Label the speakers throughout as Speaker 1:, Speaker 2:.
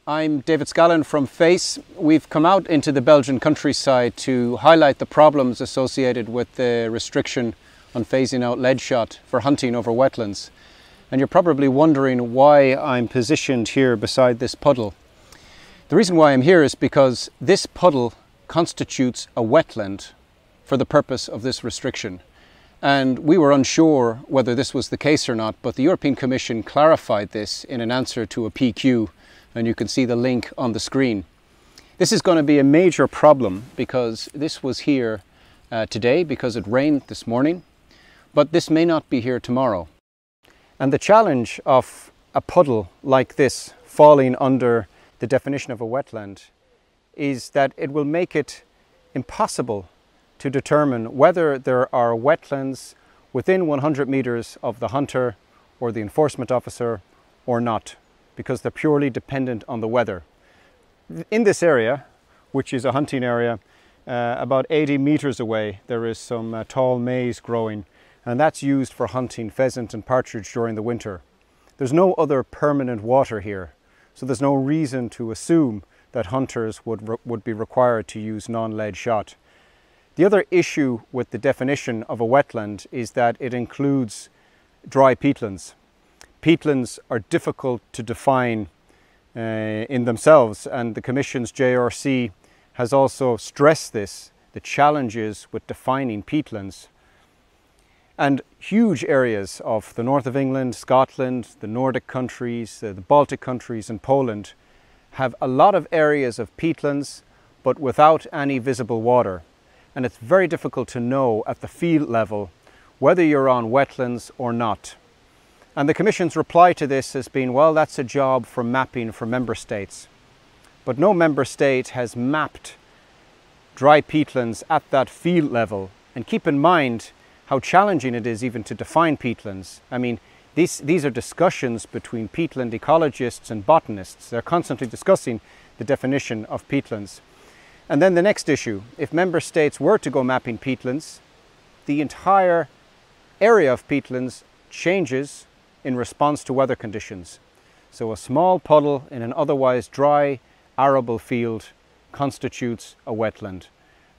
Speaker 1: I'm David Scallon from FACE. We've come out into the Belgian countryside to highlight the problems associated with the restriction on phasing out lead shot for hunting over wetlands. And you're probably wondering why I'm positioned here beside this puddle. The reason why I'm here is because this puddle constitutes a wetland for the purpose of this restriction. And we were unsure whether this was the case or not, but the European Commission clarified this in an answer to a PQ, and you can see the link on the screen. This is going to be a major problem because this was here today because it rained this morning, but this may not be here tomorrow. And the challenge of a puddle like this falling under the definition of a wetland is that it will make it impossible to determine whether there are wetlands within 100 meters of the hunter or the enforcement officer or not, because they're purely dependent on the weather. In this area, which is a hunting area, about 80 meters away, there is some tall maize growing, and that's used for hunting pheasant and partridge during the winter. There's no other permanent water here, so there's no reason to assume that hunters would be required to use non-lead shot. The other issue with the definition of a wetland is that it includes dry peatlands. Peatlands are difficult to define in themselves, and the Commission's JRC has also stressed this, the challenges with defining peatlands. And huge areas of the north of England, Scotland, the Nordic countries, the Baltic countries and Poland have a lot of areas of peatlands but without any visible water. And it's very difficult to know at the field level whether you're on wetlands or not. And the Commission's reply to this has been, well, that's a job for mapping for member states. But no member state has mapped dry peatlands at that field level. And keep in mind how challenging it is even to define peatlands. I mean, these are discussions between peatland ecologists and botanists. They're constantly discussing the definition of peatlands. And then the next issue, if member states were to go mapping peatlands, the entire area of peatlands changes in response to weather conditions. So a small puddle in an otherwise dry, arable field constitutes a wetland.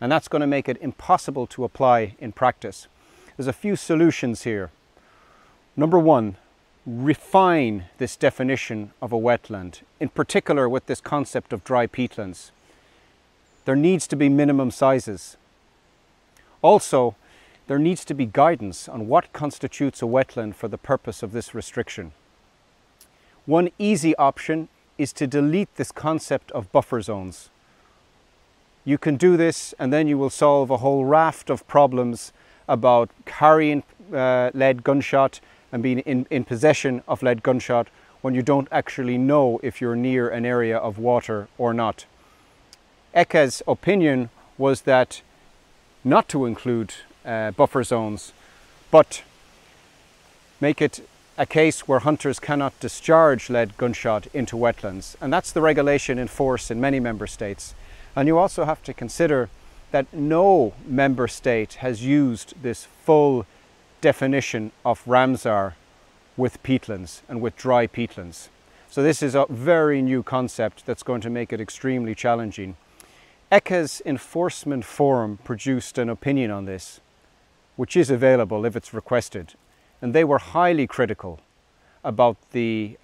Speaker 1: And that's going to make it impossible to apply in practice. There's a few solutions here. Number one, refine this definition of a wetland, in particular with this concept of dry peatlands. There needs to be minimum sizes. Also, there needs to be guidance on what constitutes a wetland for the purpose of this restriction. One easy option is to delete this concept of buffer zones. You can do this and then you will solve a whole raft of problems about carrying lead gunshot and being in possession of lead gunshot when you don't actually know if you're near an area of water or not. ECHA's opinion was that not to include buffer zones, but make it a case where hunters cannot discharge lead gunshot into wetlands. And that's the regulation in force in many member states. And you also have to consider that no member state has used this full definition of Ramsar with peatlands and with dry peatlands. So this is a very new concept that's going to make it extremely challenging. ECHA's enforcement forum produced an opinion on this, which is available if it's requested. And they were highly critical about the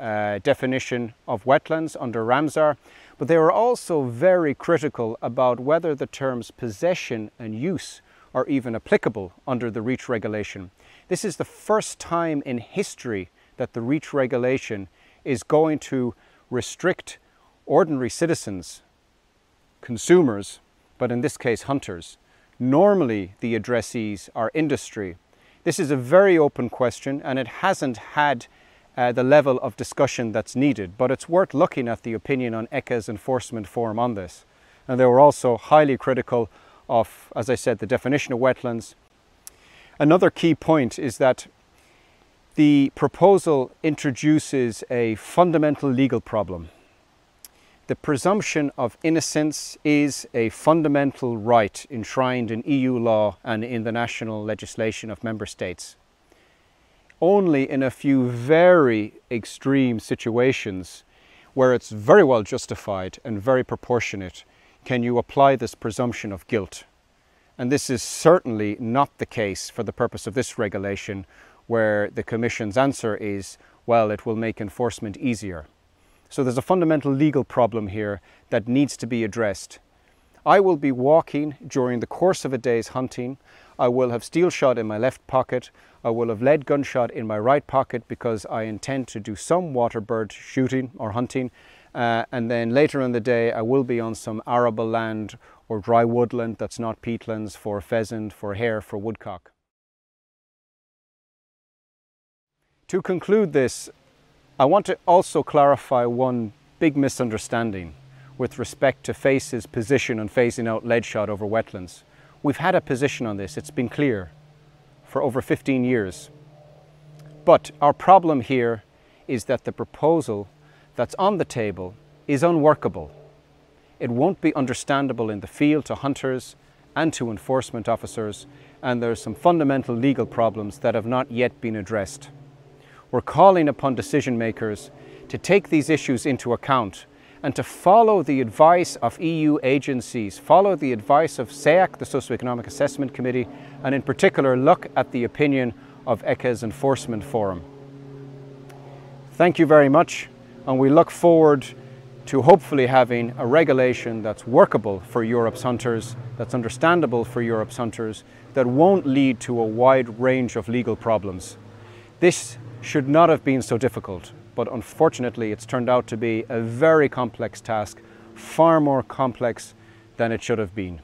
Speaker 1: definition of wetlands under Ramsar, but they were also very critical about whether the terms possession and use are even applicable under the REACH regulation. This is the first time in history that the REACH regulation is going to restrict ordinary citizens, consumers, but in this case hunters. Normally the addressees are industry. This is a very open question and it hasn't had the level of discussion that's needed, but it's worth looking at the opinion on ECHA's enforcement forum on this. And they were also highly critical of, as I said, the definition of wetlands. Another key point is that the proposal introduces a fundamental legal problem. The presumption of innocence is a fundamental right enshrined in EU law and in the national legislation of member states. Only in a few very extreme situations where it's very well justified and very proportionate, can you apply this presumption of guilt? And this is certainly not the case for the purpose of this regulation, where the Commission's answer is, well, it will make enforcement easier. So there's a fundamental legal problem here that needs to be addressed. I will be walking during the course of a day's hunting. I will have steel shot in my left pocket. I will have lead gunshot in my right pocket because I intend to do some water bird shooting or hunting. And then later in the day, I will be on some arable land or dry woodland that's not peatlands for pheasant, for hare, for woodcock. To conclude this, I want to also clarify one big misunderstanding with respect to FACE's position on phasing out lead shot over wetlands. We've had a position on this, it's been clear, for over 15 years. But our problem here is that the proposal that's on the table is unworkable. It won't be understandable in the field to hunters and to enforcement officers, and there are some fundamental legal problems that have not yet been addressed. We're calling upon decision makers to take these issues into account and to follow the advice of EU agencies, follow the advice of SEAC, the Socioeconomic Assessment Committee, and in particular look at the opinion of ECHA's Enforcement Forum. Thank you very much, and we look forward to hopefully having a regulation that's workable for Europe's hunters, that's understandable for Europe's hunters, that won't lead to a wide range of legal problems. This should not have been so difficult, but unfortunately it's turned out to be a very complex task, far more complex than it should have been.